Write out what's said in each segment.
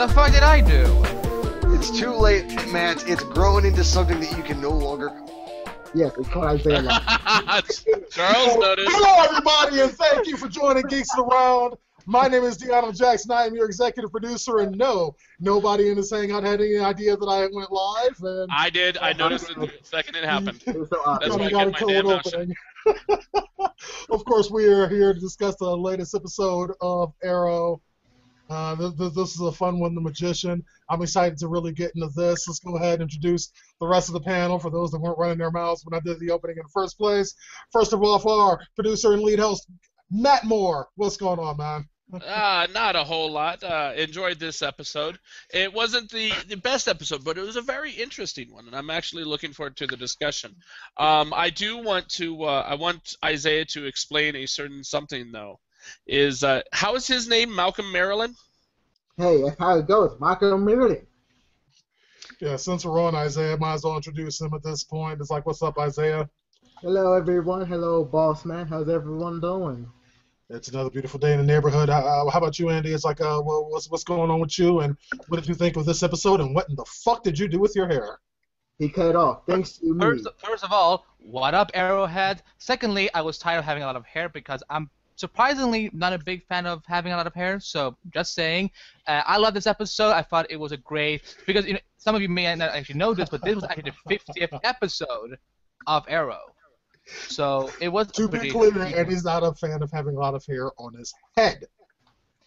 The fuck did I do? It's too late, Matt. It's grown into something that you can no longer... Yes, it's called Isaiah Love. Charles noticed. Hello, everybody, and thank you for joining Geeks Around. My name is Deanna Jackson. I am your executive producer, and no, nobody in this hangout had any idea that I went live. And I did. I noticed it the second it happened. It was so obvious. That's why I got a get my damn cold mouth shut. opening. Of course, we are here to discuss the latest episode of Arrow. This is a fun one, The Magician. I'm excited to really get into this. Let's go ahead and introduce the rest of the panel for those that weren't running their mouths when I did the opening in the first place. First of all, our producer and lead host, Matt Moore. What's going on, man? Not a whole lot. Enjoyed this episode. It wasn't the best episode, but it was a very interesting one, and I'm actually looking forward to the discussion. I do want to. I want Isaiah to explain a certain something though. How is his name? Malcolm Maryland? Hey, that's how it goes. Michael Merlin. Yeah, since we're on Isaiah, might as well introduce him at this point. It's like, what's up, Isaiah? Hello, everyone. Hello, boss man. How's everyone doing? It's another beautiful day in the neighborhood. How about you, Andy? It's like, well, what's going on with you, and what did you think of this episode, and what in the fuck did you do with your hair? He cut it off. Thanks to me. First of all, what up, Arrowhead? Secondly, I was tired of having a lot of hair because I'm surprisingly not a big fan of having a lot of hair, so just saying. I love this episode. I thought it was a great... Because some of you may not actually know this, but this was actually the 50th episode of Arrow. So it was To be clear, Andy's not a fan of having a lot of hair on his head.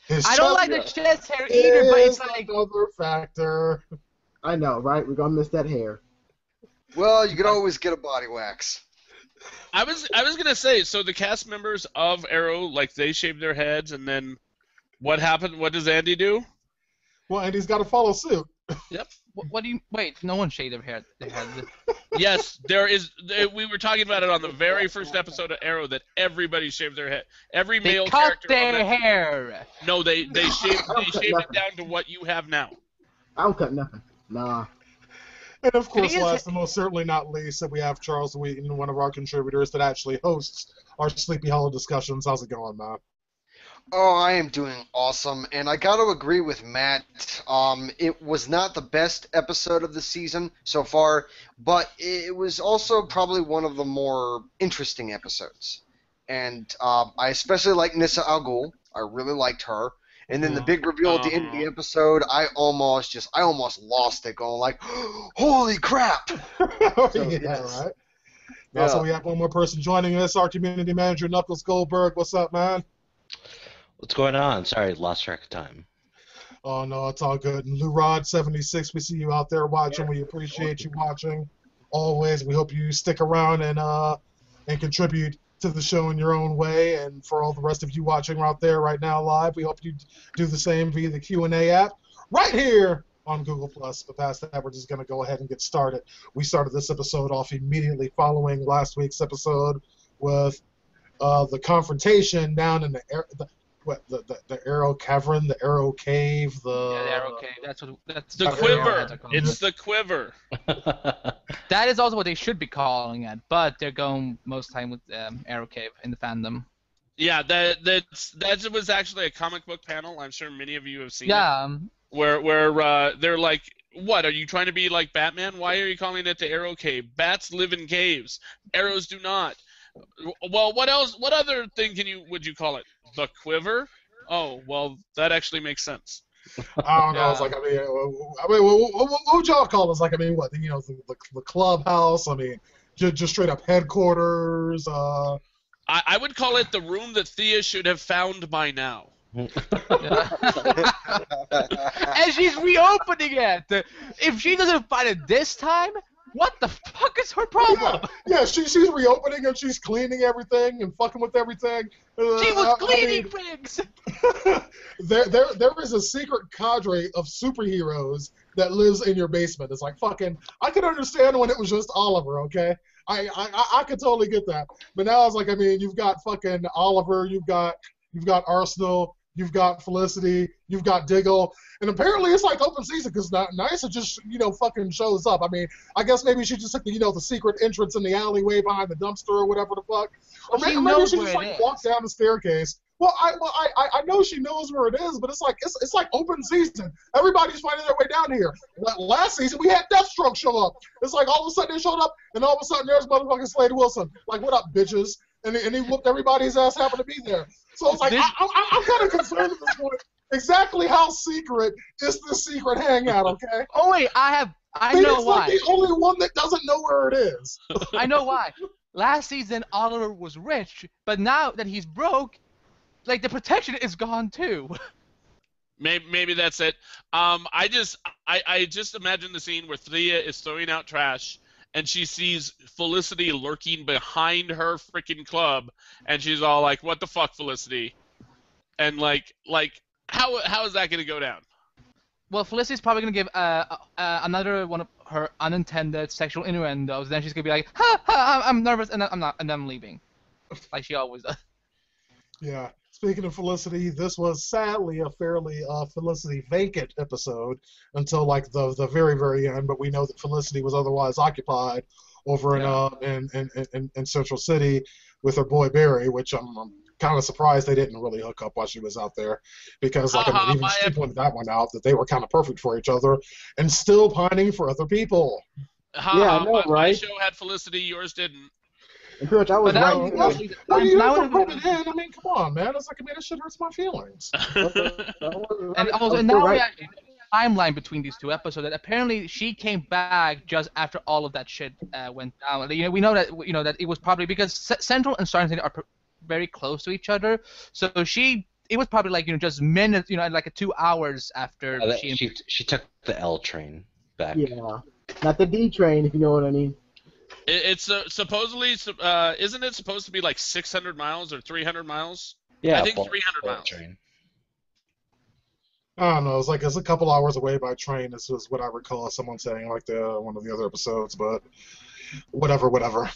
I don't like the chest hair either, but it's like... another factor. I know, right? We're gonna miss that hair. Well, you could always get a body wax. I was gonna say, so the cast members of Arrow, like they shaved their heads, and then what happened? What does Andy do? Well, Andy's got to follow suit. Yep. What do you... Wait, no one shaved their hair. Yes, there is. We were talking about it on the very first episode of Arrow that everybody shaved their head. Every male They cut character. their on that, hair. No, they shaved it down to what you have now. I don't cut nothing. Nah. And of course, It is- last and most certainly not least, that we have Charles Wheaton, one of our contributors that actually hosts our Sleepy Hollow discussions. How's it going, man? Oh, I am doing awesome, and I got to agree with Matt. It was not the best episode of the season so far, but it was also probably one of the more interesting episodes. And I especially like Nissa Al Ghul. I really liked her. And then the big reveal at the end of the episode, I almost lost it, going like, "Holy crap!" So, Yeah, yes. right. Yeah. Also, we have one more person joining us, our community manager, Knuckles Goldberg. What's up, man? What's going on? Sorry, lost track of time. Oh, no, it's all good. And LouRod76, we see you out there watching. We appreciate you watching always. We hope you stick around and contribute to the show in your own way. And for all the rest of you watching out there right now live, we hope you do the same via the Q&A app right here on Google+. But past that, we're just going to go ahead and get started. We started this episode off immediately following last week's episode with the confrontation down in the Arrow Cavern, the Arrow Cave, Yeah, the Arrow Cave. That's The what quiver. Arrowheads are called. It's the quiver. That is also what they should be calling it, but they're going most time with Arrow Cave in the fandom. Yeah, that was actually a comic book panel. I'm sure many of you have seen it. Yeah. Where they're like, what, are you trying to be like Batman? Why are you calling it the Arrow Cave? Bats live in caves. Arrows do not. Well, what else? What other thing would you call it? The quiver? Oh, well, that actually makes sense. I don't know. It's like, what would y'all call this? Like, what? The clubhouse. Just straight up headquarters. I would call it the room that Thea should have found by now. And she's reopening it. If she doesn't find it this time, what the fuck is her problem? Yeah, she's reopening and she's cleaning everything and fucking with everything. She was cleaning things. There is a secret cadre of superheroes that lives in your basement. It's like fucking. I could understand when it was just Oliver, okay? I could totally get that. But now it's like, you've got fucking Oliver, you've got Arsenal, you've got Felicity, you've got Diggle, and apparently it's like open season because Nysa just fucking shows up. I guess maybe she just took the secret entrance in the alleyway behind the dumpster or whatever the fuck, or maybe she just walked down the staircase I know she knows where it is, but it's like open season. Everybody's finding their way down here. Last season we had Deathstroke show up. It's like all of a sudden they showed up, and all of a sudden there's motherfucking Slade Wilson. Like, what up, bitches? And he whooped everybody's ass. Happened to be there. So it's like I'm kind of concerned at this point. Exactly how secret is this secret hangout? Okay. Oh wait, I know why. Like the only one that doesn't know where it is. I know why. Last season Oliver was rich, but now that he's broke, like the protection is gone too. Maybe that's it. I just imagine the scene where Thea is throwing out trash and she sees Felicity lurking behind her freaking club, and she's all like, "What the fuck, Felicity?" And like how is that gonna go down? Well, Felicity's probably gonna give another one of her unintended sexual innuendos. Then she's gonna be like, "Ha ha, I'm nervous," and I'm leaving, like she always does. Yeah. Speaking of Felicity, this was sadly a fairly Felicity vacant episode until like the very, very end. But we know that Felicity was otherwise occupied over in Central City with her boy Barry, which I'm kind of surprised they didn't really hook up while she was out there, because like I mean, even she pointed that one out that they were kind of perfect for each other and still pining for other people. Yeah, I know, my right? show had Felicity, yours didn't. And pretty much I was But now- right. Well, you now have to rub it in. I mean, come on, man. It's like, I mean, that shit hurts my feelings. And also, and now we actually have a timeline between these two episodes. That apparently she came back just after all of that shit went down. You know, we know that it was probably because Central and Starting City are very close to each other. So it was probably like just minutes, like 2 hours after she took the L train back. Yeah, not the D train, if you know what I mean. It's supposedly, isn't it supposed to be like 600 miles or 300 miles? Yeah, I think 300 miles. Train. I don't know. It's a couple hours away by train. This was what I recall someone saying, like one of the other episodes. But whatever.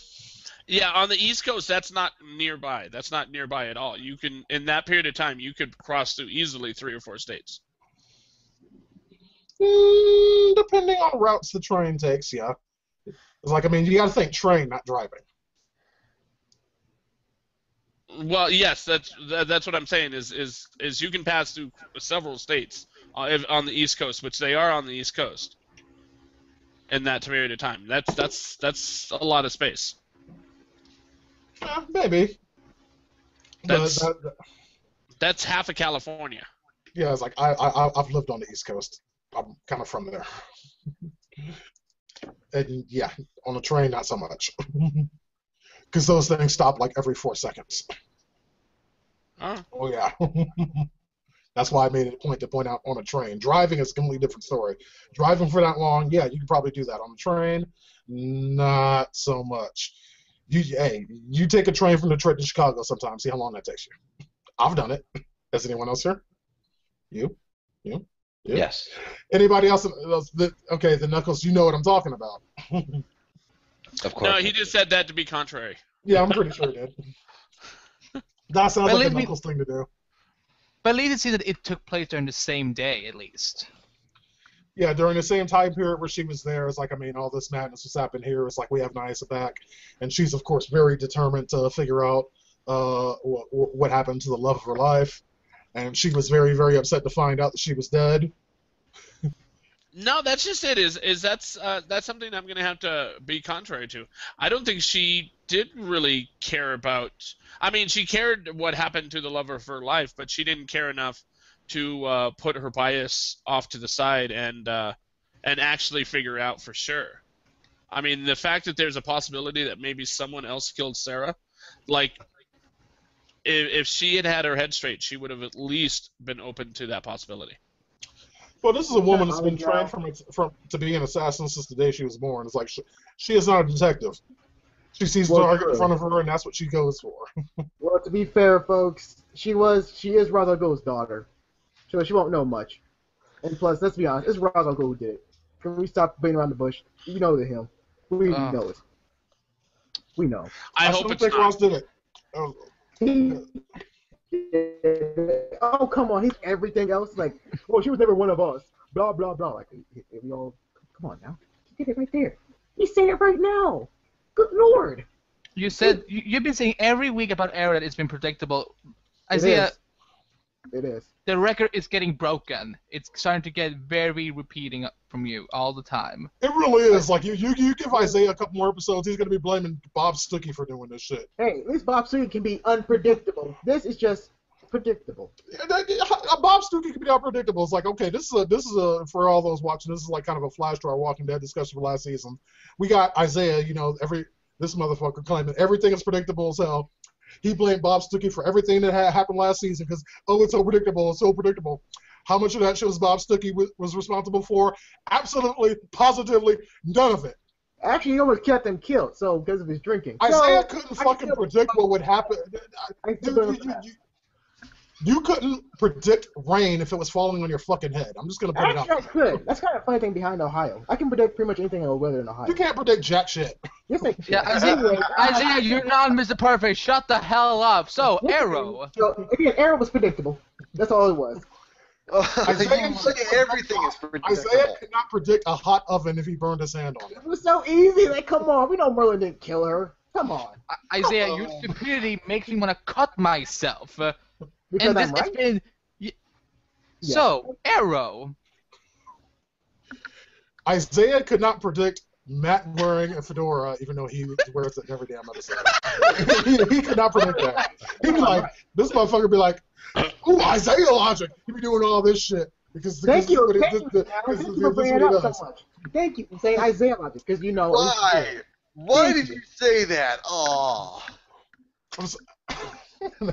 Yeah, on the East Coast, that's not nearby. That's not nearby at all. You can, in that period of time, you could cross through easily 3 or 4 states. Depending on routes the train takes, yeah. It's like, I mean, you got to think train, not driving. Well, yes, that's what I'm saying. Is you can pass through several states on the East Coast, which they are on the East Coast, in that period of time. That's a lot of space. Maybe. That's half of California. Yeah, it's like I've lived on the East Coast. I'm kind of from there. And yeah, on a train, not so much. Because those things stop like every 4 seconds. Huh? Oh, yeah. That's why I made it a point to point out on a train. Driving is a completely different story. Driving for that long, yeah, you can probably do that. On a train, not so much. You take a train from Detroit to Chicago sometime. See how long that takes you. I've done it. Has anyone else here? You? Yes. Anybody else? Okay, the Knuckles, you know what I'm talking about. Of course. No, he just said that to be contrary. Yeah, I'm pretty sure he did. That sounds like a Knuckles thing to do. But at least it seems that it took place during the same day, at least. Yeah, during the same time period where she was there, it's like, I mean, all this madness was happening here. It's like we have Nyasa back, and she's, of course, very determined to figure out what happened to the love of her life. And she was very, very upset to find out that she was dead. No, that's just it. Is that's something I'm gonna have to be contrary to. I don't think she did really care about. I mean, she cared what happened to the love of her life, but she didn't care enough to put her bias off to the side and actually figure out for sure. I mean, the fact that there's a possibility that maybe someone else killed Sarah, like if she had had her head straight, she would have at least been open to that possibility. Well, this is a woman that's been trained to be an assassin since the day she was born. It's like she is not a detective. She sees the target in front of her, and that's what she goes for. Well, to be fair, folks, she is Ra's al Ghul's daughter, so she won't know much. And plus, let's be honest, it's Ra's al Ghul who did it. Can we stop beating around the bush? You know that him. We know it. We know. I hope don't it's think not. Ross did it. Oh, come on, he's everything else. Like, well, she was never one of us. Blah blah blah. Like, we all, come on now. He did it right there. He's saying it right now. Good lord. You said you've been saying every week about Arrow that it's been predictable Isaiah, It is. the record is getting broken. It's starting to get very repeating from you all the time. It really is. Like, you give Isaiah a couple more episodes, he's going to be blaming Bob Stuckey for doing this shit. Hey, at least Bob Seger can be unpredictable. This is just predictable. Bob Stuckey can be unpredictable. It's like, okay, this is a for all those watching, this is like kind of a flash to our Walking Dead discussion for last season. We got Isaiah, this motherfucker claiming everything is predictable as hell. He blamed Bob Stuckey for everything that happened last season because, it's so predictable, it's so predictable. How much of that shit was Bob Stuckey was responsible for? Absolutely, positively, none of it. Actually, he almost kept him killed, so because of his drinking. Isaiah couldn't fucking predict what would happen. You couldn't predict rain if it was falling on your fucking head. I'm just going to put it out. Actually, I could. That's kind of a funny thing behind Ohio. I can predict pretty much anything in the weather in Ohio. You can't predict jack shit. Yes, I can. Yeah, Isaiah, you're not Mr. Perfect. Shut the hell up. So, Arrow. So, again, Arrow was predictable. That's all it was. Isaiah, everything is predictable. Isaiah could not predict a hot oven if he burned his hand on it. It was so easy. Like, come on. We know Merlin didn't kill her. Come on. Isaiah, your stupidity makes me want to cut myself. Because And I'm this right? has been... So, Arrow. Isaiah could not predict Matt wearing a fedora, even though he wears it every damn episode. he could not predict that. He'd be like, this motherfucker be like, ooh, Isaiah logic. He'd be doing all this shit. Thank you for bringing it up so much. Thank you for saying Isaiah logic, because you know. Why? Why did you say that? Oh.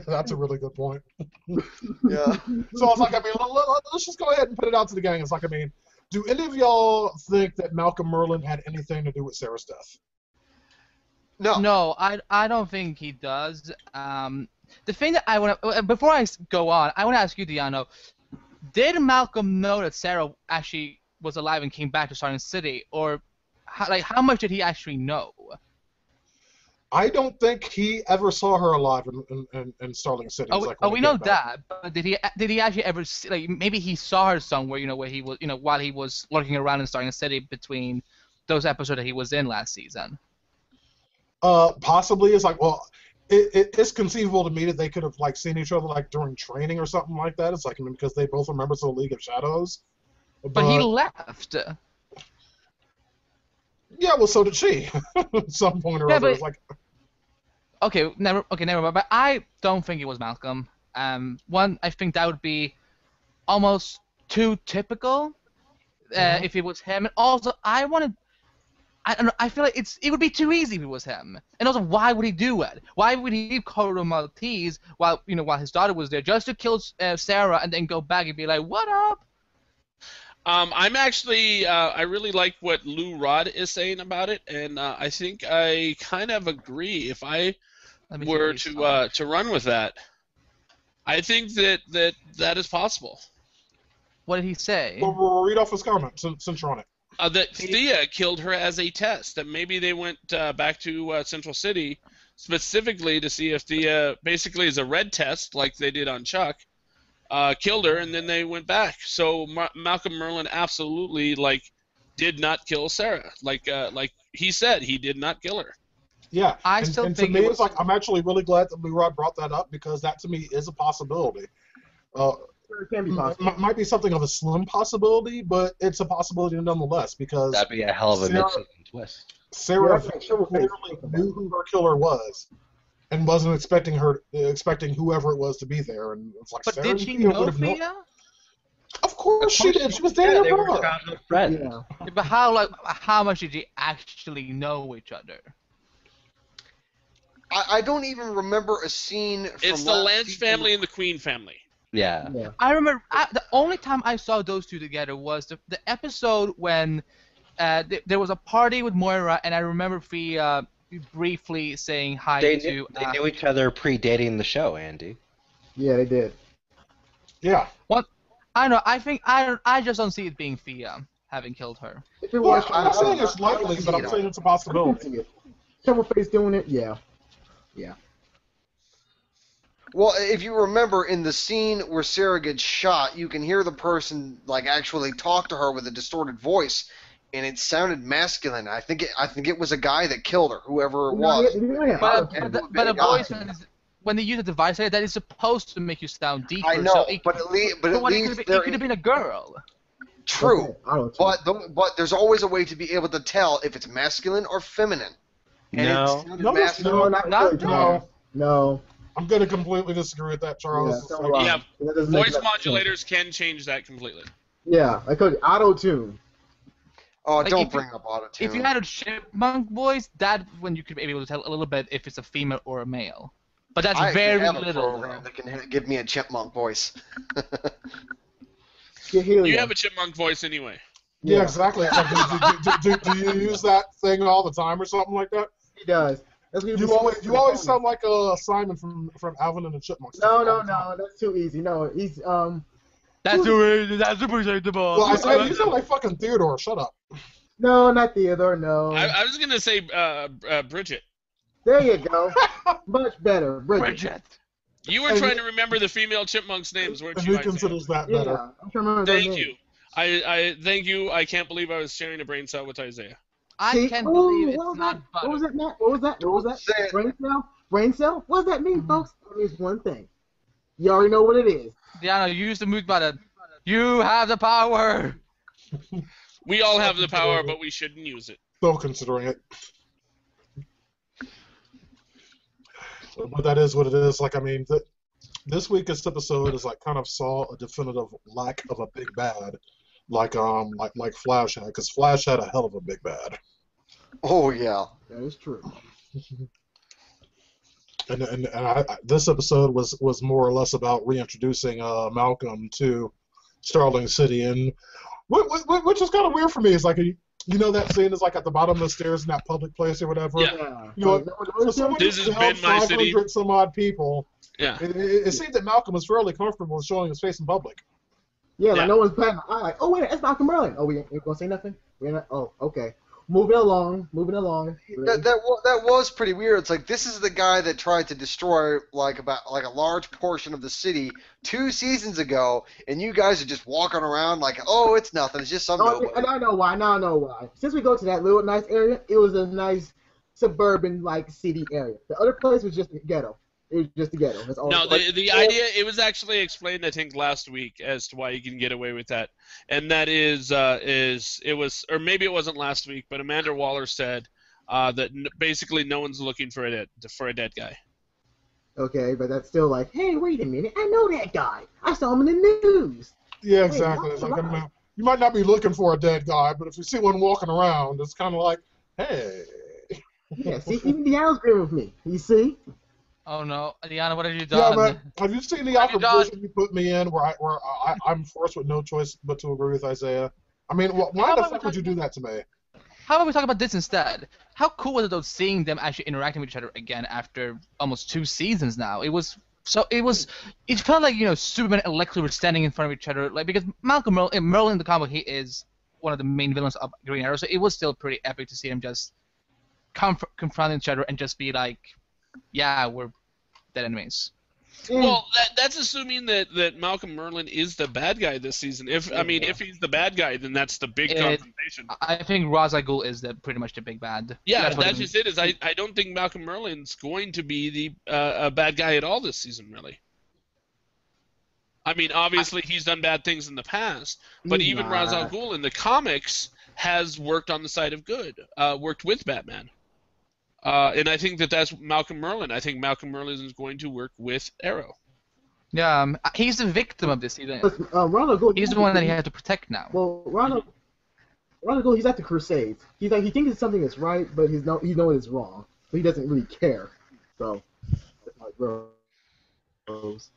That's a really good point. Yeah. So it's like, I mean, let's just go ahead and put it out to the gang. It's like, I mean, do any of y'all think that Malcolm Merlin had anything to do with Sarah's death? No. No, I don't think he does. The thing that I want to... Before I go on, I want to ask you, Diano, did Malcolm know that Sarah actually was alive and came back to Starling City? Or, how much did he actually know? I don't think he ever saw her alive in Starling City. We know that, but did he actually ever see, like, maybe he saw her somewhere, where he was, while he was lurking around in Starling City between those episodes that he was in last season? Possibly. It's like, well, it's conceivable to me that they could have seen each other during training or something like that. It's like, I mean, because they both are members of the League of Shadows. But he left. Yeah, well, so did she. At some point or other. It's like. Okay, never mind. But I don't think it was Malcolm. One, I think that would be almost too typical if it was him. And also, I don't know. I feel like it would be too easy if it was him. And also, why would he do it? Why would he leave Corridor Maltese while his daughter was there just to kill Sarah and then go back and be like, "What up?" I'm actually I really like what Lou Rod is saying about it, and I think I kind of agree. If I were to run with that, I think that is possible. What did he say? Well, we'll read off his comment since you're on it. That Thea killed her as a test. That maybe they went back to Central City specifically to see if Thea basically is a red test like they did on Chuck. Killed her, and then they went back. So Malcolm Merlin absolutely did not kill Sarah. Like he said, he did not kill her. Yeah, and to me, it's like, I'm actually really glad that Leroy brought that up, because that to me is a possibility. It can be possible. Might be something of a slim possibility, but it's a possibility nonetheless, because that'd be a hell of a mid-season twist. Sarah clearly knew who her killer was, and wasn't expecting whoever it was to be there. And it's like, but Sarah, did she know Thea? Of course she did. She was dating her brother. Friends. Yeah. But how much did they actually know each other? I don't even remember a scene from It's the Lance family and the Queen family. Yeah. I remember the only time I saw those two together was the episode when there was a party with Moira, and I remember Thea briefly saying hi to... They knew each other predating the show, Andy. Yeah, they did. Yeah. What? I don't know. I think I just don't see it being Thea having killed her. If it was, I'm not saying it's likely, but I'm saying it's a possibility. Silverface doing it, yeah. Yeah. Well, if you remember in the scene where Sarah gets shot, you can hear the person actually talk to her with a distorted voice, and it sounded masculine. I think it was a guy that killed her, whoever it was. But when they use a device like that is supposed to make you sound deeper. I know, so it, but at least it could have been a girl. True, Okay, auto-tune. but there's always a way to be able to tell if it's masculine or feminine. And No. it sounded No, masculine. No, not Not- really, Tom. No. I'm going to completely disagree with that, Charles. Yeah, It's so like- do I. Yeah, That doesn't make Voice enough sense. modulators can change that completely. Yeah, I could auto-tune. Oh, Like, don't if you- bring up auto-tune. If you had a chipmunk voice, that when you could be able to tell a little bit if it's a female or a male. But that's I actually very have a little. program that can give me a chipmunk voice. Get Helium. You have a chipmunk voice anyway. Yeah, exactly. It's like, do you use that thing all the time or something like that? He does. That's what You always sound like Simon from Alvin and the Chipmunks. No, that's too easy. No, he's That's predictable. Well, I said you sound like fucking Theodore. Shut up. no, not Theodore. No. I was gonna say Bridget. There you go. Much better, Bridget. You were trying to remember the female chipmunks' names, weren't And you? he Isaiah? considers that Yeah, better. I'm trying to remember their Thank name. you. I thank you. I can't believe I was sharing a brain cell with Isaiah. I See? can't Ooh, believe it's what was not that? butter. What was that, Matt? What was that? What was that? Say it. Brain cell? Brain cell? What does that mean, folks? It means one thing. You already know what it is. Diana, use the mute button. You have the power. We all have the power, but we shouldn't use it. Still considering it. But that is what it is. Like, I mean, this week's episode is like kind of saw a definitive lack of a big bad, like Flash had, because Flash had a hell of a big bad. Oh yeah. That is true. And this episode was more or less about reintroducing Malcolm to Starling City, and which is kind of weird for me. It's like that scene is like at the bottom of the stairs in that public place or whatever. Yeah. You know, No, for someone This who's has held been my city. 500 some odd people, Yeah. it seemed that Malcolm was fairly comfortable with showing his face in public. Yeah, Yeah. like no one's patting the eye. Like, oh wait, that's Malcolm Merlin. Oh, we ain't gonna say nothing. We're not. Oh, okay. Moving along. That was pretty weird. It's like this is the guy that tried to destroy like a large portion of the city 2 seasons ago, and you guys are just walking around like, oh, it's nothing. It's just some nobody. And I know why. Now I know why. Since we go to that little nice area, it was a nice suburban like city area. The other place was just ghetto. It was just the ghetto. That's all. No, the idea, it was actually explained, I think, last week as to why you can get away with that. And that is it was, or maybe it wasn't last week, but Amanda Waller said that basically no one's looking for a dead guy. Okay, but that's still like, hey, wait a minute. I know that guy. I saw him in the news. Yeah, exactly. It's like, I mean, you might not be looking for a dead guy, but if you see one walking around, it's kind of like, hey. Yeah, see, even Deanna's agreeing with me. You see? Oh no, Diana, what have you Yeah, done? man. Have you seen the What have you awkward done? position you put me in, where I'm forced with no choice but to agree with Isaiah? I mean, why How the about fuck we would you do that to me? How about we talk about this instead? How cool was it though seeing them actually interacting with each other again after almost 2 seasons now? It felt like Superman and Lex were standing in front of each other, like because Malcolm Merlin in the comic, he is one of the main villains of Green Arrow, so it was still pretty epic to see them just confront each other and just be like, yeah, we're dead enemies. Well, that's assuming that Malcolm Merlin is the bad guy this season. If he's the bad guy, then that's the big confrontation. I think Ra's al Ghul is pretty much the big bad. Yeah, what that's just it. Is I don't think Malcolm Merlin's going to be the a bad guy at all this season, really. I mean, obviously he's done bad things in the past, but even Ra's al Ghul in the comics has worked on the side of good, worked with Batman. And I think that's Malcolm Merlin. I think Malcolm Merlin is going to work with Arrow. Yeah, he's the victim of this. He's Ronald Gould, the one that he has to protect now. Well, Ronald Gould, he's at the Crusades. He's like, he thinks it's something that's right, but he knows it's wrong. But he doesn't really care. So, that's how it goes.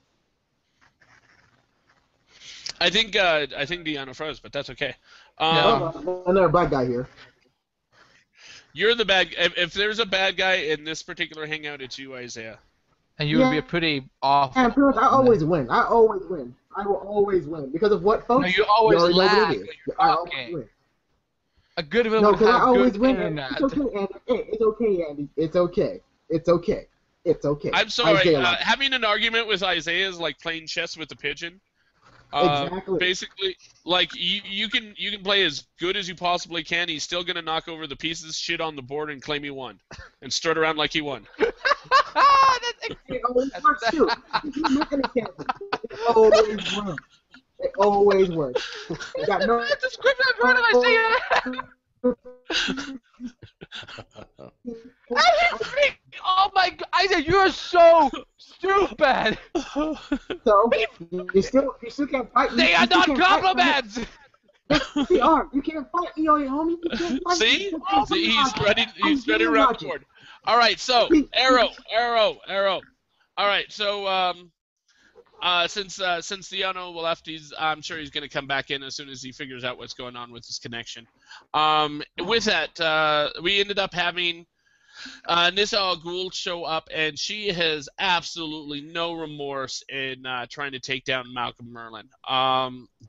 I think Deanna froze, but that's okay. Another black guy here. You're the bad. If there's a bad guy in this particular hangout, it's you, Isaiah. And you would be a pretty awful. And pretty much, I always win. I will always win because of what, folks? No, you always already know what lag it is. when you're I talking. always win. A good villain No, would because I have always good win. internet. It's okay, Andy. Hey, it's okay, Andy. It's okay. It's okay. It's okay. I'm sorry. Isaiah likes it. Having an argument with Isaiah is like playing chess with a pigeon. Exactly. Basically, like you can play as good as you possibly can. He's still gonna knock over the pieces, shit on the board, and claim he won, and strut around like he won. That's It always works too. If you make any cancel, it always works. It always works. You got no. That's the script I've heard of Isaiah. Oh my god, Isaiah, you're so stupid. So you still can't fight. They are not compliments. Yes, they are. You can't fight EOA, homie. You can't fight. See? You can't See, fight. he's ready around the board. All right, so Arrow. All right, so since Theano left, I'm sure he's going to come back in as soon as he figures out what's going on with his connection. With that, we ended up having Nissa Al Ghul show up, and she has absolutely no remorse in trying to take down Malcolm Merlin.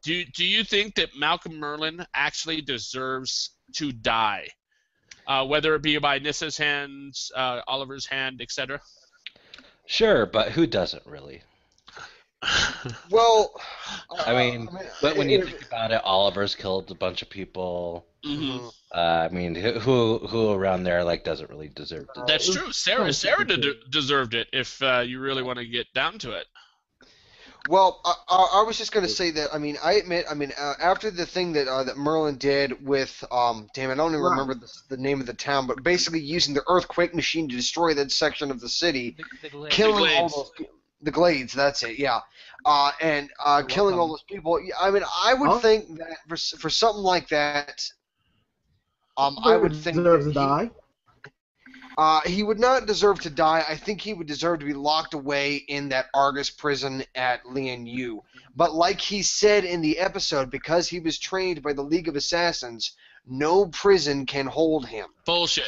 Do you think that Malcolm Merlin actually deserves to die, whether it be by Nissa's hands, Oliver's hand, etc.? Sure, but who doesn't really? Well, but when you think about it, Oliver's killed a bunch of people. Mm-hmm. I mean, who around there doesn't really deserve to? That's true. Sarah deserved it. If you really want to get down to it. Well, I was just going to say that. I admit. After the thing that Merlin did with damn, I don't even remember the name of the town, but basically using the earthquake machine to destroy that section of the city, killing all those people. The Glades, that's it, yeah. And killing all those people. I would think that for something like that, I would think deserves to die. He would not deserve to die. I think he would deserve to be locked away in that Argus prison at Lian Yu. But like he said in the episode, because he was trained by the League of Assassins, no prison can hold him. Bullshit.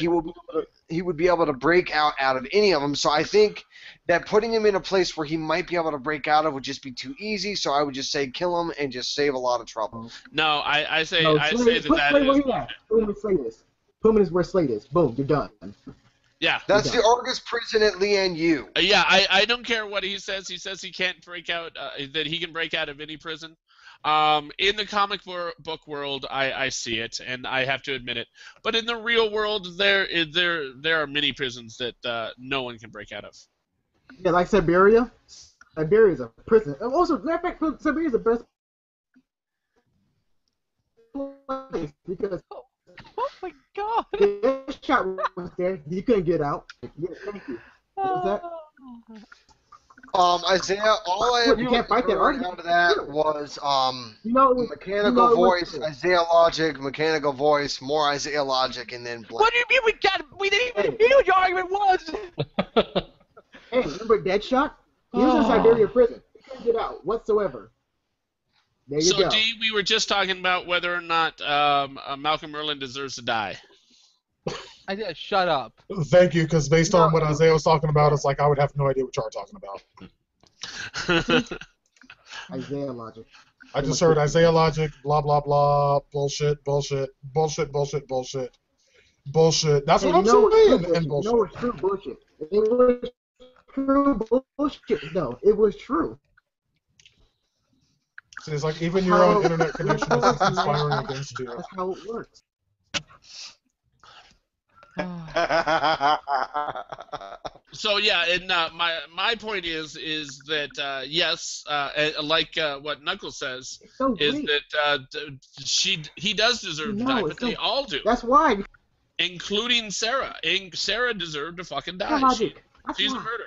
He would be able to break out of any of them. So I think that putting him in a place where he might be able to break out of would just be too easy. So I would just say kill him and just save a lot of trouble. No, I say No, that is. Put him in Slate is. Put him in where Slate is. Boom, you're done. Yeah. That's the Argus prison at Lian Yu. Yeah, I don't care what he says. He says he can't break out, that he can break out of any prison. In the comic book world, I see it, and I have to admit it. But in the real world, there are many prisons that no one can break out of. Yeah, like Siberia. Siberia is a prison. Also, matter of fact, Siberia is the best place because Oh my god. the shot was there. You couldn't get out. Yeah, thank you. What was that? Isaiah, all I You can't fight that heard argument. out of that was it mechanical voice, was- Isaiah logic, mechanical voice, more Isaiah logic, and then blank. What do you mean we didn't even hear what your argument was? Hey, remember Deadshot? He was in Siberia prison. He couldn't get out whatsoever. There you So, go. D, we were just talking about whether or not Malcolm Merlin deserves to die. Isaiah, shut up. Thank you, because based on what Isaiah was talking about, it's like I would have no idea what you are talking about. Isaiah logic. I just heard Isaiah logic, blah blah blah, bullshit, bullshit, bullshit, bullshit, bullshit, bullshit. That's what I'm saying. And bullshit. No, it's true bullshit. It was true bullshit. No, it was true. So it's like even your own internet connection is conspiring against you. That's how it works. So yeah, and my point is that yes, like what Knuckles says, It's so is great. that he does deserve to No, die, it's but they so- all do, That's why. including Sarah. And Sarah deserved to fucking die. That's logic. That's She's a why. murderer.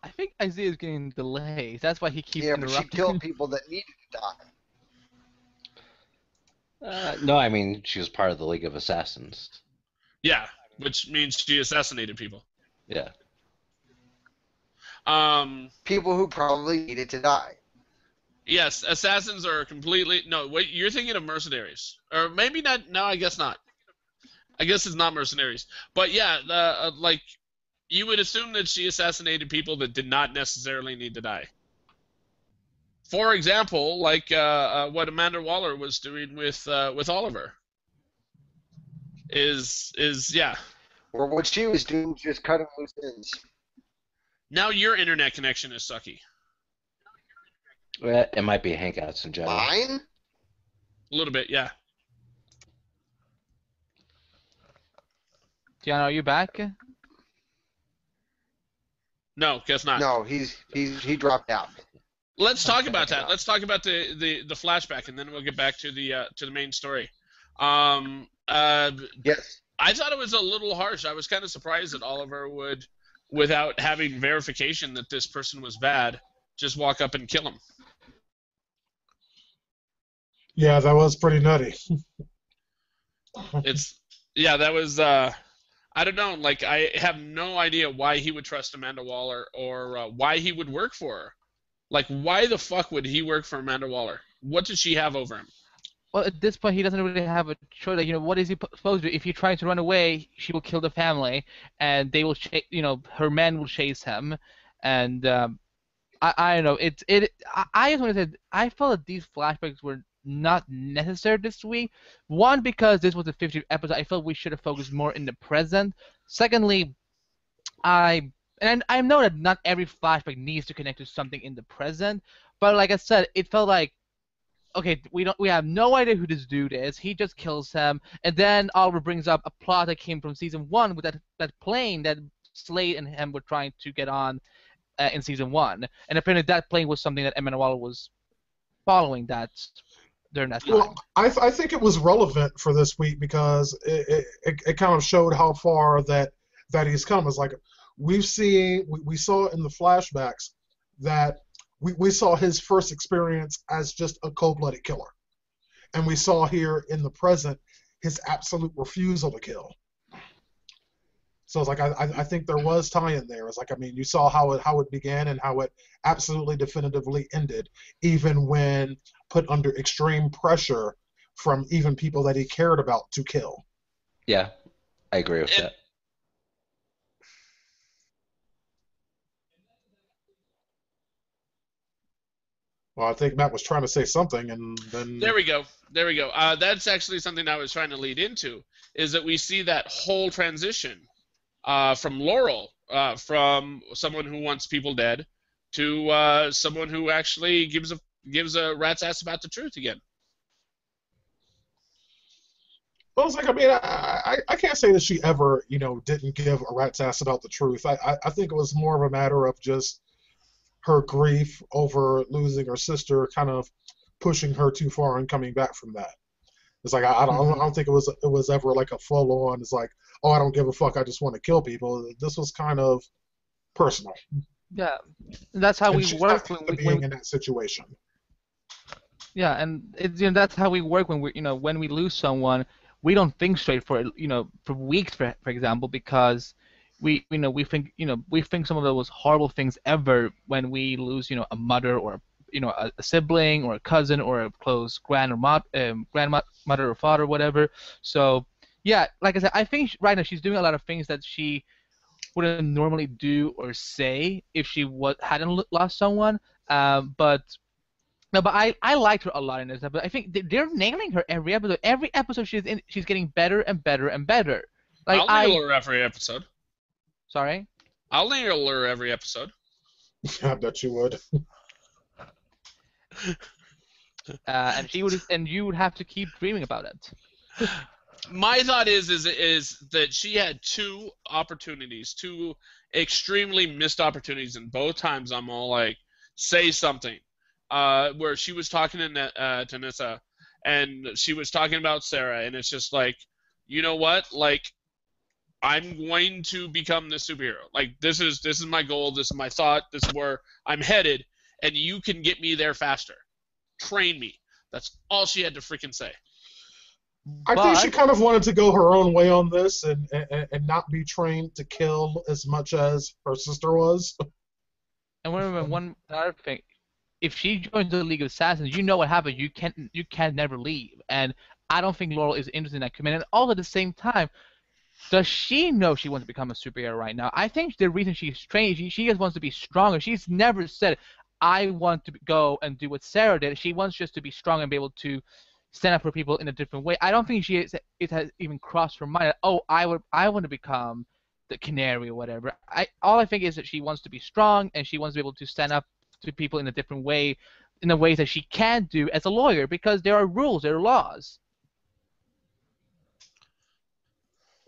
I think Isaiah's getting delays. That's why he keeps Yeah, but she interrupting. killed people that needed to die. No, I mean she was part of the League of Assassins. Yeah, which means she assassinated people. Yeah. People who probably needed to die. Yes, assassins are completely no. Wait, you're thinking of mercenaries, or maybe not? No, I guess not. I guess it's not mercenaries, but yeah, like you would assume that she assassinated people that did not necessarily need to die. For example, like what Amanda Waller was doing with Oliver. Is yeah. Or what she was doing was just cutting loose ends. Now your internet connection is sucky. It might be Hangouts in general. Mine? A little bit, yeah. Tiana, are you back? No, guess not. No, he dropped out. Let's talk Okay. about that. Let's talk about the flashback, and then we'll get back to the main story. Um, uh, Yes. I thought it was a little harsh. I was kind of surprised that Oliver would, without having verification that this person was bad, just walk up and kill him. Yeah, that was pretty nutty. That was I don't know. Like, I have no idea why he would trust Amanda Waller or why he would work for her. Like, why the fuck would he work for Amanda Waller? What does she have over him? Well, at this point, he doesn't really have a choice. Like, what is he supposed to do? If he tries to run away, she will kill the family, and they will, her men will chase him, and I don't know. I just want to say I felt that these flashbacks were not necessary this week. One, because this was the 50th episode, I felt we should have focused more in the present. Secondly, I know that not every flashback needs to connect to something in the present, but like I said, it felt like, okay, we have no idea who this dude is. He just kills him, and then Oliver brings up a plot that came from season 1 with that plane that Slade and him were trying to get on in season 1, and apparently that plane was something that Emanuela was following that during that time. Well, I think it was relevant for this week because it kind of showed how far that he's come. It's like we saw in the flashbacks that we saw his first experience as just a cold-blooded killer, and we saw here in the present his absolute refusal to kill. So it's like I think there was tie-in there. It's like, I mean, you saw how it began and how it absolutely definitively ended, even when put under extreme pressure from even people that he cared about to kill. Yeah, I agree with that. Well, I think Matt was trying to say something, and then There we go. That's actually something I was trying to lead into, is that we see that whole transition from Laurel, from someone who wants people dead, to someone who actually gives a rat's ass about the truth again. well, it's like, I mean, I can't say that she ever, didn't give a rat's ass about the truth. I think it was more of a matter of just her grief over losing her sister, kind of pushing her too far and coming back from that. It's like I don't think it was ever like a full on. It's like, oh, I don't give a fuck. I just want to kill people. This was kind of personal. Yeah, that's how And we she's work not when being in that situation. yeah, and it's, that's how we work when when we lose someone, we don't think straight for for weeks, for example, because we we think some of those horrible things ever when we lose a mother or a sibling or a cousin or a close grandmother or father or whatever. So yeah, like I said, I think right now she's doing a lot of things that she wouldn't normally do or say if she hadn't lost someone. But no, but I liked her a lot in this episode. I think they're nailing her every episode. Every episode she's in, she's getting better and better and better. Like I'll nail her every episode. Sorry. I'll nail her every episode. I bet you would. And you would have to keep dreaming about it. My thought is that she had two extremely missed opportunities, and both times I'm all like, say something. Where she was talking to Nissa, and she was talking about Sarah, and it's just like, you know what? Like, I'm going to become this superhero. Like, this is my goal. This is my thought. This is where I'm headed, and you can get me there faster. Train me. That's all she had to freaking say. I think she kind of wanted to go her own way on this and not be trained to kill as much as her sister was. And remember one other thing. If she joins the League of Assassins, you know what happens. You can never leave. And I don't think Laurel is interested in that commitment. And all at the same time, does she know she wants to become a superhero right now? I think the reason she's trained, she just wants to be stronger. She's never said, I want to go and do what Sarah did. She wants just to be strong and be able to stand up for people in a different way. I don't think it has even crossed her mind. Oh, I want to become the Canary or whatever. All I think is that she wants to be strong and she wants to be able to stand up to people in a different way, in the ways that she can't do as a lawyer, because there are rules, there are laws.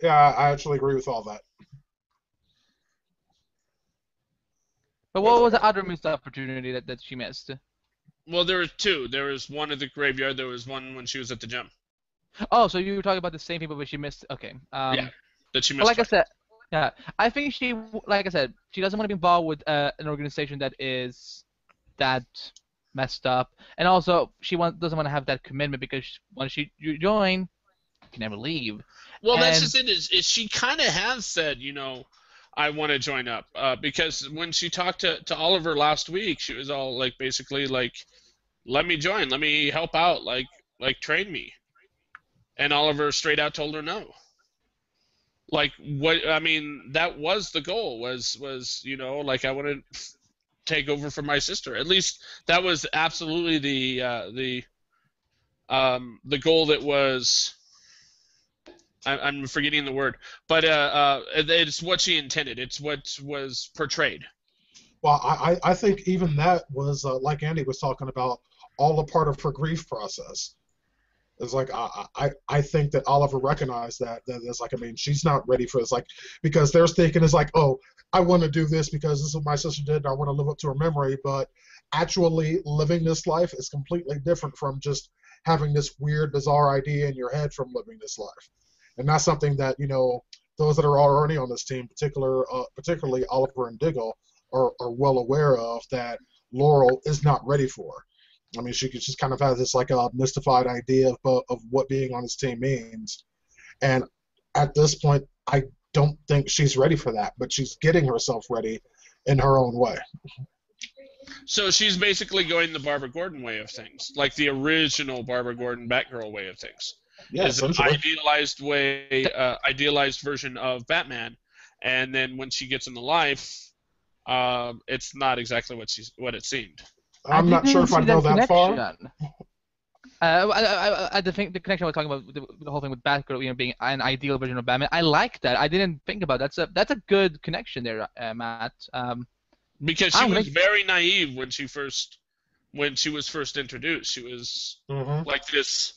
Yeah, I actually agree with all that. But what was the other missed opportunity that she missed? Well, there were two. There was one at the graveyard. There was one when she was at the gym. Oh, so you were talking about the same people, but she missed. Okay. Yeah, that she But missed like I twice. said, yeah, I think like I said, she doesn't want to be involved with an organization that is that messed up, and also doesn't want to have that commitment because once you join, you can never leave. Well, that's And just it. Is she kind of has said, I want to join up because when she talked to Oliver last week, she was all like, basically like, let me join, let me help out, like train me, and Oliver straight out told her no. Like what? I mean, that was the goal. Was like I want to take over for my sister. At least that was absolutely the goal that was. I'm forgetting the word, but it's what she intended. It's what was portrayed. Well, I think even that was like Andy was talking about, all a part of her grief process. It's like I think that Oliver recognized that it's like, I mean, she's not ready for this, like, because they're thinking it's like, oh, I want to do this because this is what my sister did and I want to live up to her memory, but actually living this life is completely different from just having this weird bizarre idea in your head from living this life. And that's something that, those that are already on this team, particularly Oliver and Diggle, are well aware of, that Laurel is not ready for. I mean, she just kind of has this like a mystified idea of what being on this team means. And at this point, I don't think she's ready for that, but she's getting herself ready in her own way. So she's basically going the Barbara Gordon way of things, like the original Barbara Gordon Batgirl way of things. Yeah, Is an essentially. idealized version of Batman, and then when she gets into life, it's not exactly what it seemed. I'm not sure if I know that far. I think the connection I was talking about, the whole thing with Batgirl, being an ideal version of Batman. I like that. I didn't think about that. That's a good connection there, Matt. Because she was very naive when she was first introduced. She was like this,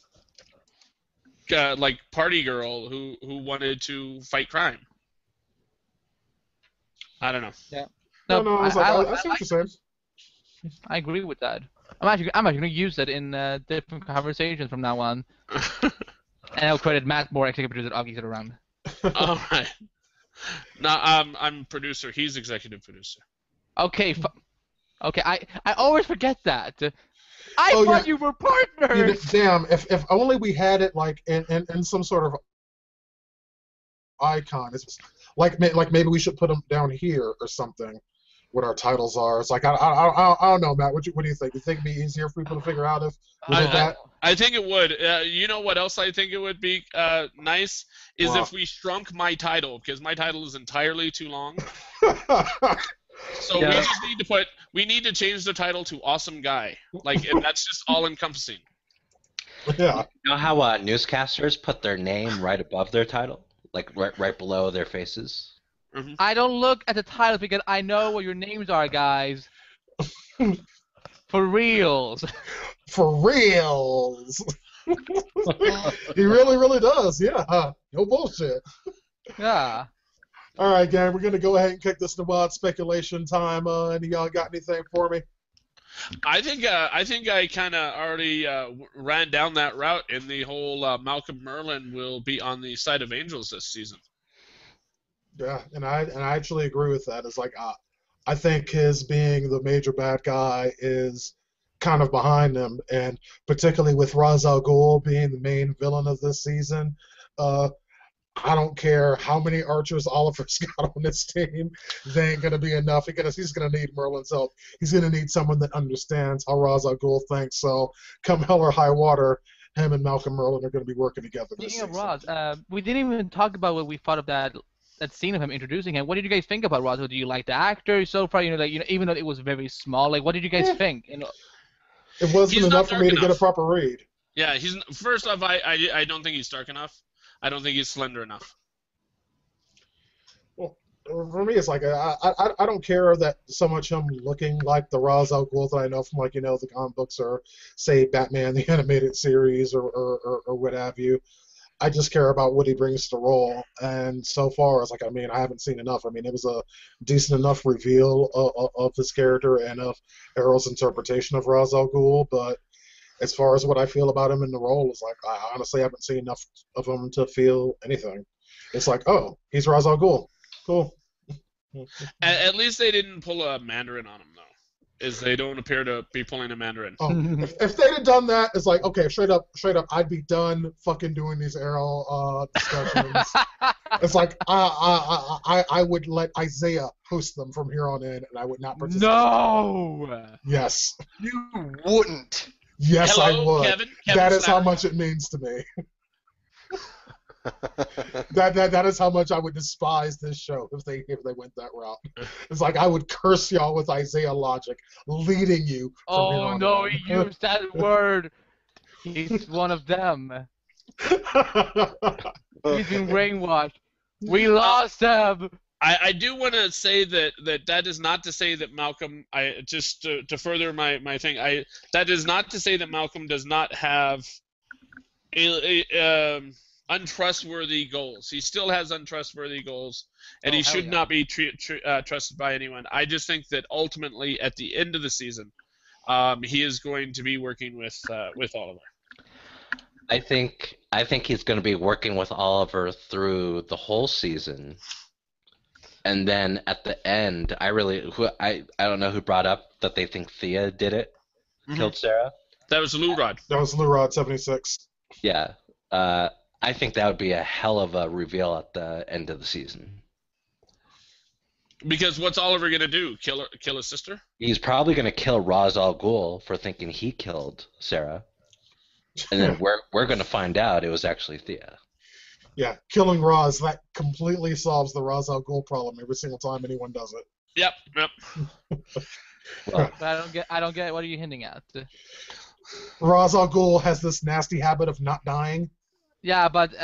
like party girl who wanted to fight crime. I don't know. Yeah. No, I see what you're saying. I agree with that. I'm actually going to use that in different conversations from now on. And I'll credit Matt more, executive producer of Geeks Around. All right. No, I'm producer. He's executive producer. Okay. Okay. I always forget that. I thought you were partners. Damn. If only we had it like in some sort of icon. It's like maybe we should put them down here or something. What our titles are. It's like I don't know, Matt. What do you think? Do you think it'd be easier for people to figure out if we did that? I think it would. You know what else I think it would be nice is if we shrunk my title, because my title is entirely too long. So we need to change the title to Awesome Guy. Like, and that's just all encompassing. Yeah. You know how newscasters put their name right above their title, like right below their faces? Mm-hmm. I don't look at the title because I know what your names are, guys. For reals. For reals. He really, really does. Yeah. No bullshit. Yeah. All right, gang. We're gonna go ahead and kick this to wild speculation time. Any y'all got anything for me? I think I kind of already ran down that route in the whole Malcolm Merlyn will be on the side of Angels this season. Yeah, and I actually agree with that. It's like I think his being the major bad guy is kind of behind him, and particularly with Ra's al Ghul being the main villain of this season, I don't care how many archers Oliver's got on this team, they ain't gonna be enough. He's gonna need Merlin's help. He's gonna need someone that understands how Ra's al Ghul thinks. So come hell or high water, him and Malcolm Merlyn are gonna be working together this season. Speaking of Ra's, we didn't even talk about what we thought of that scene of him introducing him. What did you guys think about Ra's? Do you like the actor so far? Even though it was very small, like what did you guys think? It wasn't enough for me to get a proper read. Yeah, first off, I don't think he's dark enough. I don't think he's slender enough. Well, for me, it's like I don't care that so much him looking like the Ra's al Ghul that I know from the comic books or say Batman the animated series or what have you. I just care about what he brings to the role. And so far, it's like, I mean, I haven't seen enough. I mean, it was a decent enough reveal of this character and of Errol's interpretation of Ra's al Ghul, but as far as what I feel about him in the role, is like, I honestly haven't seen enough of him to feel anything. It's like, oh, he's Ra's al Ghul. Cool. At least they didn't pull a Mandarin on him, though, as they don't appear to be pulling a Mandarin. Oh, if they'd have done that, it's like, okay, straight up, I'd be done fucking doing these Errol discussions. It's like, I would let Isaiah host them from here on in, and I would not participate. No! Yes. You wouldn't. Yes, Hello, I would. Kevin That is how Snyder. much it means to me. That is how much I would despise this show if they went that route. It's like I would curse y'all with Isaiah logic, leading you. From here Oh on no, in. he used that word. He's one of them. He's been brainwashed. We lost him. I do want to say that is not to say that Malcolm. I just to further my thing. That is not to say that Malcolm does not have untrustworthy goals. He still has untrustworthy goals, and he should not be trusted by anyone. I just think that ultimately, at the end of the season, he is going to be working with Oliver. I think he's going to be working with Oliver through the whole season. And then at the end, I don't know who brought up that they think Thea did it, killed Sarah. That was Lou Rod. That was Lou Rod 76. Yeah, I think that would be a hell of a reveal at the end of the season. Because what's Oliver gonna do? Kill his sister? He's probably going to kill Ra's al Ghul for thinking he killed Sarah, and then we're going to find out it was actually Thea. Yeah, killing Ra's, that completely solves the Ra's al Ghul problem every single time anyone does it. Yep. Well, But I don't get what are you hinting at? Ra's al Ghul has this nasty habit of not dying. Yeah, but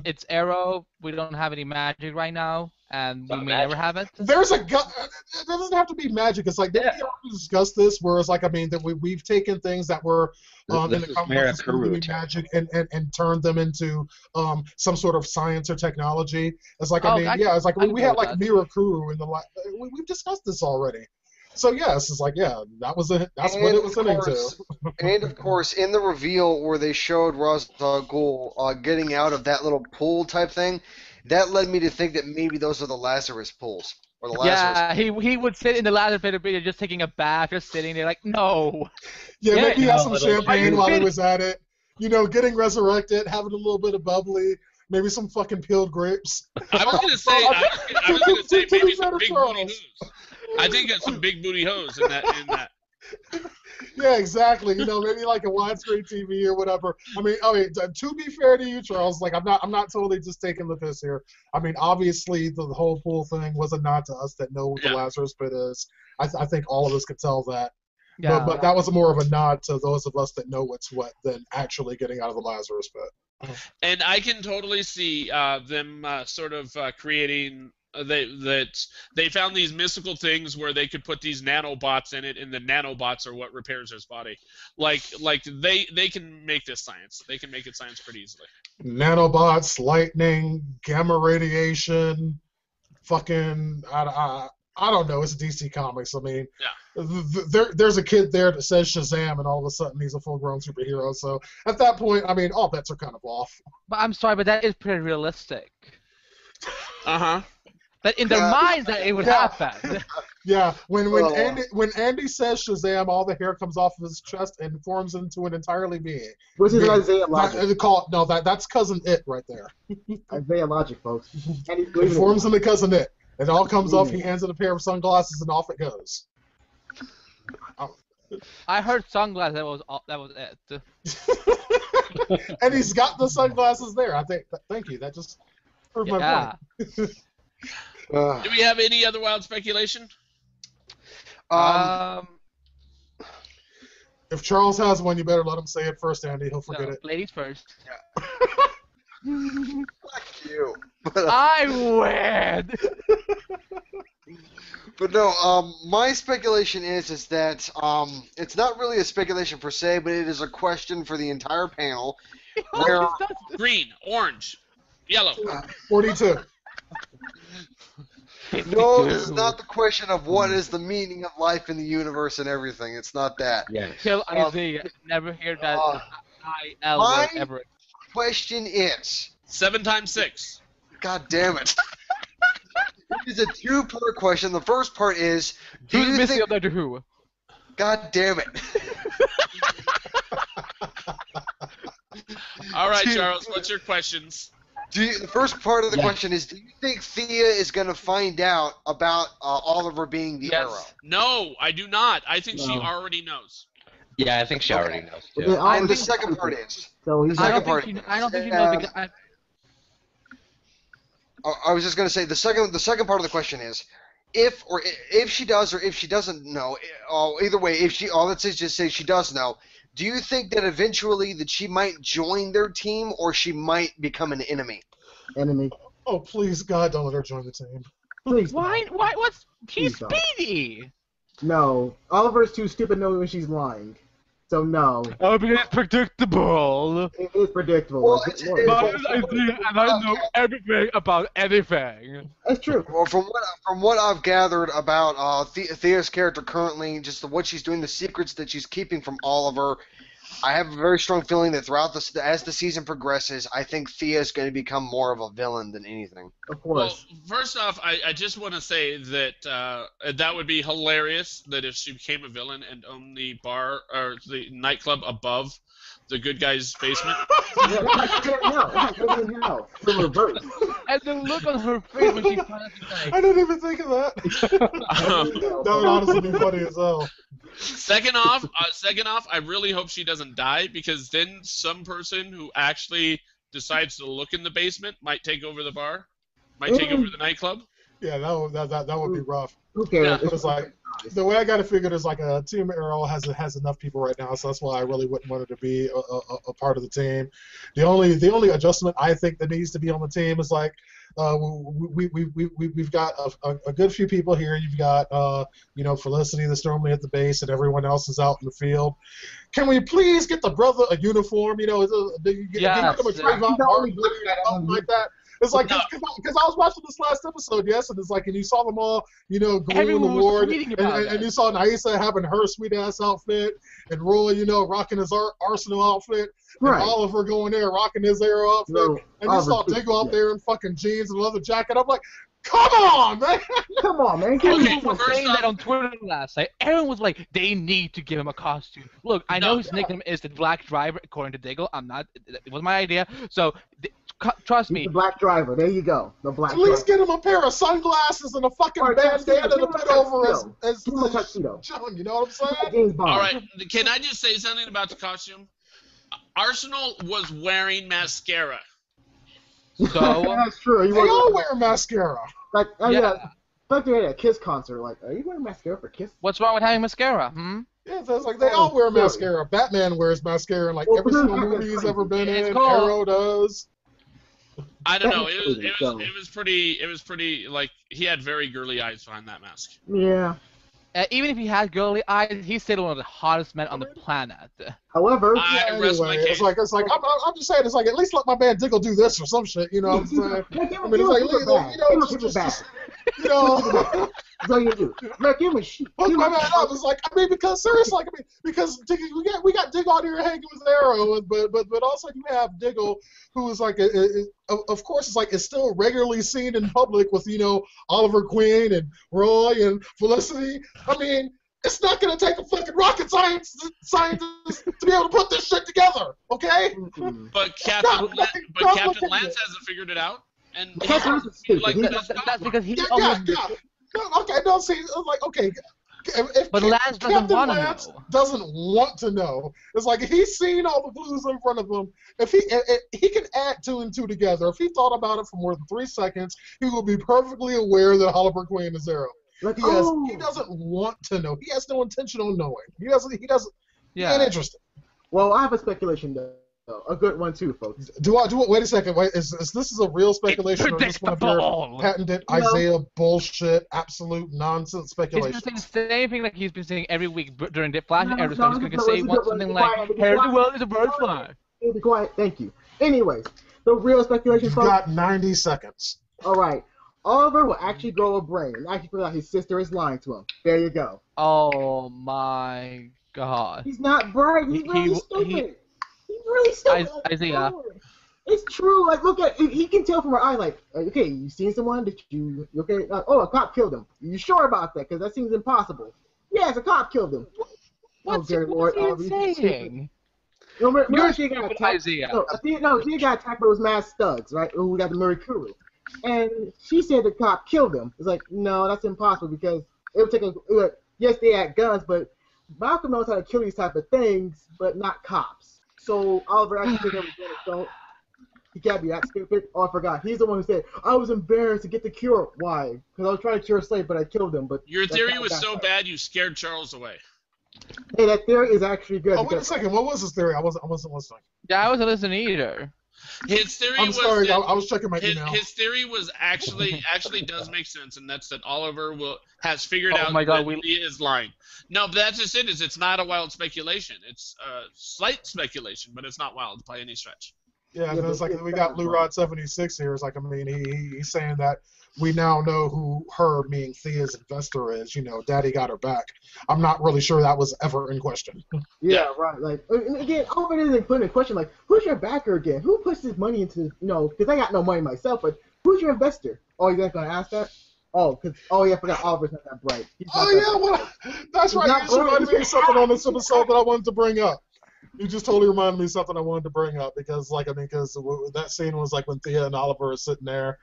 it's Arrow. We don't have any magic right now, and we Not may magic. never have it. There's a guy. It doesn't have to be magic. It's like, didn't we already discuss this? Where it's like, I mean, that we've taken things that were in This the is comic Mira books supposed to be Kuru magic and turned them into some sort of science or technology. It's like, I mean, yeah, it's like I we know had like that. Mira Kuru in the we've discussed this already. So yes, it's like, yeah, that's what it was into. And of course, in the reveal where they showed Ra's al Ghul getting out of that little pool type thing, that led me to think that maybe those are the Lazarus pools. Or the Lazarus. Yeah, he would sit in the Lazarus pit just taking a bath, just sitting there like, no. Yeah, Yeah, maybe he you had know, some little champagne kid. while he was at it. You know, getting resurrected, having a little bit of bubbly, maybe some fucking peeled grapes. I was gonna say maybe some big Charles. booty hoes. I think that's some big booty hoes in that. Yeah, exactly. You know, maybe like a widescreen TV or whatever. I mean, to be fair to you, Charles, like I'm not totally just taking the piss here. I mean, obviously the whole pool thing was a nod to us that know what the Lazarus Pit is. I think all of us could tell that. Yeah. But that was more of a nod to those of us that know what's what than actually getting out of the Lazarus Pit. And I can totally see them sort of creating. They found these mystical things where they could put these nanobots in it, and the nanobots are what repairs his body. Like they can make this science. They can make it science pretty easily. Nanobots, lightning, gamma radiation, fucking I don't know. It's DC Comics. I mean, there's a kid there that says Shazam, and all of a sudden he's a full-grown superhero. So at that point, I mean, all bets are kind of off. But I'm sorry, but that is pretty realistic. Uh-huh. That in their minds that it would happen. Yeah, when Andy says Shazam, all the hair comes off of his chest and forms into an entirely being. Which is Isaiah logic. That's Cousin It right there. Isaiah logic, folks. It forms into Cousin It. It all comes off. He hands it a pair of sunglasses, and off it goes. I heard sunglasses. That was it. And he's got the sunglasses there. I think. Thank you. That just proved my point. Do we have any other wild speculation? If Charles has one, you better let him say it first, Andy. He'll forget it. Ladies first. Fuck you. I win. But no, my speculation is that it's not really a speculation per se, but it is a question for the entire panel. Where Green, orange, yellow. 42. no, it's not the question of what is the meaning of life in the universe and everything. It's not that. Yes. Kill Isaiah. Never hear that IL my- word ever. Question is, 7 times 6. God damn it. It is a two-part question. The first part is, do Who's you missing think? of Doctor Who? God damn it. All right, Dude. Charles, what's your questions? The first part of the Yeah. question is, do you think Thea is going to find out about Oliver being the Yes. Arrow? No, I do not. I think she No. already knows. Yeah, I think she already knows too. They all And the think second stupid. part is, So he's The I second don't part think is, I don't think you know because I was just going to say the second part of the question is, if she does or if she doesn't know, either way, if she, let's just say she does know, do you think that eventually that she might join their team or she might become an enemy? enemy. Oh, please, God, don't let her join the team. Please. why? Why? What's he's Please don't. speedy? No. Oliver's too stupid knowing when she's lying. So no. Oh, because it's predictable. It is predictable. Well, It's it's- My it's- name is Isaiah, and I know everything about anything. That's true. Well, from what I've gathered about Thea's character currently, just what she's doing, the secrets that she's keeping from Oliver, I have a very strong feeling that throughout as the season progresses, I think Thea is going to become more of a villain than anything. Of Well, course. first off, I just want to say that that would be hilarious that if she became a villain and owned the bar or the nightclub above the good guy's basement. Yeah, no. The reverse. And the look on her face when she finds like, I didn't even think of that. That would honestly be funny as hell. Second off, I really hope she doesn't die because then some person who actually decides to look in the basement might take over the bar, might take over the nightclub. Yeah, that would be rough. Who cares? Yeah. But it's like the way I got to figure it is like a Team Arrow has enough people right now, so that's why I really wouldn't want it to be a part of the team. The only adjustment I think that needs to be on the team is like we've got a good few people here. You've got Felicity that's normally at the base, and everyone else is out in the field. Can we please get the brother a uniform? Do you get Yes. him a Trayvon Martin or something like that? It's like because I was watching this last episode, yes, and it's like, and you saw them all, going to Everyone was ward, tweeting about and that. you saw Naisa having her sweet ass outfit, and Roy, rocking his Arsenal outfit, Right. and Oliver going there rocking his Arrow outfit, No, and you saw Oliver's Diggle out yeah. there in fucking jeans and leather jacket. I'm like, come on, man! Come on, man. Give me Okay, People were first saying off- that on Twitter last night. Everyone was like, they need to give him a costume. Look, I know No. his nickname is the Black Driver, according to Diggle. It was my idea. So, trust He's me. the black driver. There you go. The black At least driver. get him a pair of sunglasses and a fucking Or bandana tuxedo. to put over his Give him a tuxedo. John, you know what I'm saying? James Bond. All right, can I just say something about the costume? Arsenal was wearing mascara. So, That's true. He They all was wear mascara. like, yeah. Like they had a Kiss concert. Like, are you wearing mascara for Kiss? What's wrong with having mascara? Yeah, so it's like they all wear Really? mascara. Batman wears mascara in like Well, every single Batman's movie he's crazy. ever been It's in. called- Arrow does. I don't know. That's crazy, so. It was pretty like he had very girly eyes behind that mask. Yeah. Even if he had girly eyes, he's still one of the hottest men on the planet. However, I rest my Anyway, case. it's like I'm just saying, it's like at least let my man Diggle do this or some shit. You know what I'm saying? give I him mean, it's like give him just back. you know. That's all you do. Look, give him a sheet. Hook my man up. It's like, I mean, because seriously, because Diggle, we got Diggle out here hanging with Arrow, but also you have Diggle, who is like, of course, it's like it's still regularly seen in public with Oliver Queen and Roy and Felicity. I mean, it's not gonna take a fucking rocket scientist to be able to put this shit together, okay? But Captain No, Lance hasn't figured it out, and Captain Lance is stupid. like He's- That's because he Yeah. almost. No, okay, no, see, like, okay. If But Lance doesn't Captain wanna Lance know. doesn't want to know. It's like he's seen all the clues in front of him. If he can add two and two together, if he thought about it for more than 3 seconds, he will be perfectly aware that Oliver Queen is Arrow. Like, He oh. doesn't want to know. He has no intention on knowing. He ain't Yeah. interested. Well, I have a speculation though. A good one too, folks. Wait a second. Wait, is this a real speculation or just one of your Predictable. patented No. Isaiah bullshit, absolute nonsense He's speculation? been saying the same thing like he's been saying every week during the Flash No, episode. no, He's going to no, say no, something be like, quiet, be "Here the quiet. world is a bird fly." Hey, be quiet. Thank you. Anyways, the real speculation, You've folks. got 90 seconds. All right. Oliver will actually grow a brain and actually figure out his sister is lying to him. There you go. Oh my god. He's not bright. He's really stupid. He's really stupid. Isaiah. It's true. Like, look at he can tell from her eye. Like, okay, you seen someone? Did you okay? Oh, a cop killed him. You sure about that? Because that seems impossible. Yes, a cop killed him. What's dear Lord, he saying? Remember she got attacked. Isaiah. No, she got attacked by those masked thugs, right? Who got the Murikuru. And she said the cop killed him. It's like, no, that's impossible because it would take yes, they had guns, but Malcolm knows how to kill these type of things, but not cops. So Oliver actually took him to he can't be that stupid. Oh, I forgot. He's the one who said, I was embarrassed to get the cure. Why? Because I was trying to cure a slave, but I killed him. But your theory was so bad you scared Charles away. Hey, that theory is actually good. Oh, wait a second. What was his theory? I wasn't listening. Yeah, I wasn't listening either. His theory I'm was sorry. that I was checking my email. his theory was actually does make sense, and that's that Oliver has figured out my God, that he is lying. No, but that's just it. It's not a wild speculation. It's slight speculation, but it's not wild by any stretch. Yeah, and it's like we got Lou Rod 76 here. It's like, I mean, he's saying that we now know who her, meaning Thea's investor is. You know, Daddy got her back. I'm not really sure that was ever in question. Yeah, right. Like, and again, Oliver isn't putting in question, like, who's your backer again? Who puts his money into, you know, because I got no money myself, but who's your investor? Oh, you're going to ask that? Oh, yeah, I forgot Oliver's not that bright. That's right. You just reminded me of something on this episode that I wanted to bring up. You just totally reminded me of something I wanted to bring up because, like, I mean, because that scene was like when Thea and Oliver are sitting there,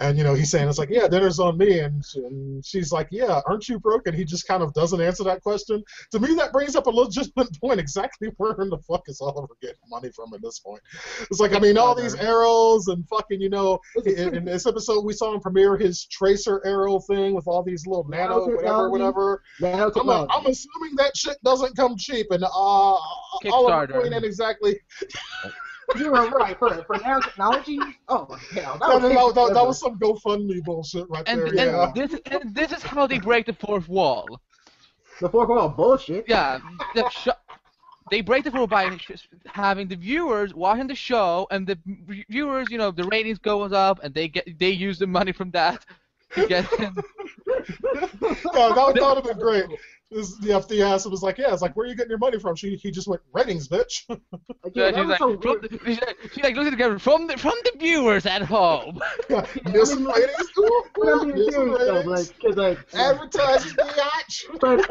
and you know he's saying it's like, yeah, dinner's on me, and she's like, yeah, aren't you broke? And he just kind of doesn't answer that question. To me, that brings up a legitimate point. Exactly where in the fuck is Oliver getting money from at this point? It's like, I mean, all these arrows and fucking, you know, in this episode we saw him premiere his tracer arrow thing with all these little nano whatever. I'm assuming that shit doesn't come cheap, and Oliver Queen ain't exactly. You were right. For nanotechnology? Oh, hell. That was some GoFundMe bullshit right there. And this is how they break the fourth wall. The fourth wall bullshit? Yeah. They break the fourth wall by having the viewers watching the show, and the viewers, you know, the ratings goes up, and they use the money from that to get him. Yeah, that would have been great. The FD asked him, was like, yeah, it's like, where are you getting your money from? He just went, ratings, bitch. Yeah, she's like, look at the camera, from the viewers at home. Yeah, ratings, advertisers, biatch. But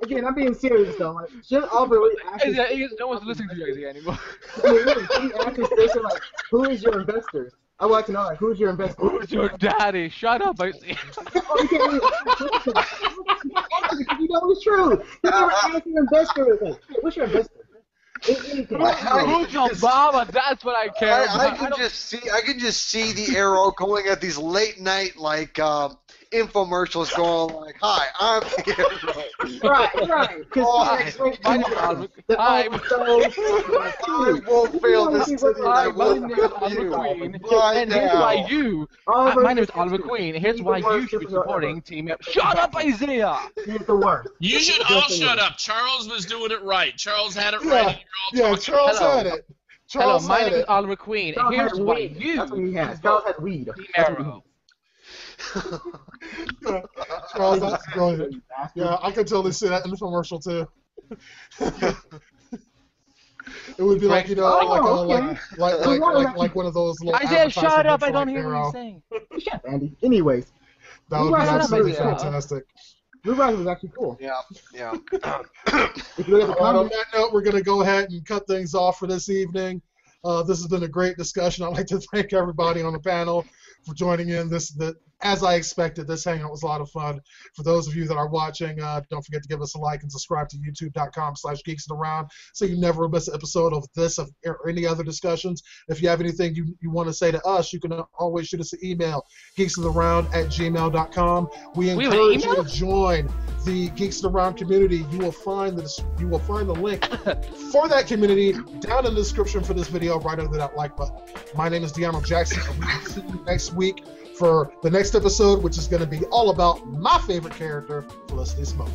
again, I'm being serious though. Like, should Oliver really actually? No one's listening to you anymore. He actually station like, who is your investors? I would like to know, like, who's your investor? Who's your daddy? Shut up, I see. You know it's true. You never ask your investor. Like, what's your investor? Who's your mama? That's what I care about. I can just see the arrow going at these late night infomercials going like, "Hi, I'm the arrow." Right. I won't fail this city. My name is Oliver Queen, and here's why you. My name is Oliver Queen. Here's why you should be supporting Team Up. Shut up, Isaiah. He's the worst. You should all shut up. Charles was doing it right. Charles had it right. Yeah, Charles had it. Hello, my name is Oliver Queen. And here's why you. That's what he has. Charles had weed. Team Arrow. Charles, that's brilliant. Yeah, I could totally see that in the commercial too. It would be like, you know, like one of those little. Isaiah, shut up! I don't hear what you're saying. Shut up, Andy. Anyways, that would be absolutely fantastic. Blue Rise was actually cool. Yeah. On that note, we're going to go ahead and cut things off for this evening. This has been a great discussion. I'd like to thank everybody on the panel for joining in. As I expected, this hangout was a lot of fun. For those of you that are watching, don't forget to give us a like and subscribe to youtube.com/geeksaround so you never miss an episode of this or any other discussions. If you have anything you want to say to us, you can always shoot us an email, geeksaround@gmail.com. We encourage you to join the Geeks Around community. You will find the link for that community down in the description for this video, right under that like button. My name is Deanna Jackson, and we will see you next week for the next episode, which is going to be all about my favorite character, Felicity Smoke.